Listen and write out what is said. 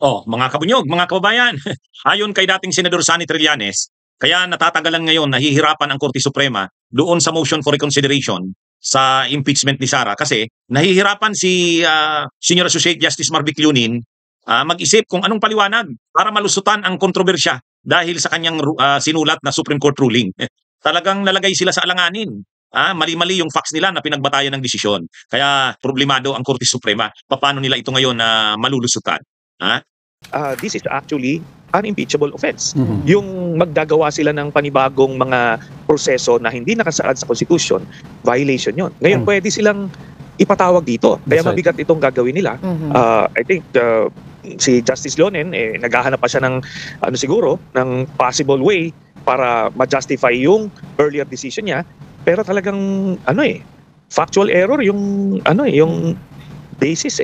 Oh, mga kabunyog, mga kababayan, ayon kay dating Senador Sonny Trillanes, kaya natatagalan ngayon, nahihirapan ang Korte Suprema doon sa motion for reconsideration sa impeachment ni Sara kasi nahihirapan si Senior Associate Justice Marvic Lunin mag-isip kung anong paliwanag para malusutan ang kontrobersya dahil sa kanyang sinulat na Supreme Court ruling. Talagang nalagay sila sa alanganin. Mali-mali yung facts nila na pinagbatayan ng desisyon. Kaya problemado ang Korte Suprema. Paano nila ito ngayon na malulusutan? This is actually an impeachable offense. Yung magdagawa sila ng panibagong mga proseso na hindi nakasaad sa Constitution, violation yon. Ngayon, pwede silang ipatawag dito. Kaya mabigat itong gagawin nila. I think si Justice Lonen, naghahanap pa siya ng siguro, ng possible way para ma-justify yung earlier decision niya. Pero talagang factual error yung yung basis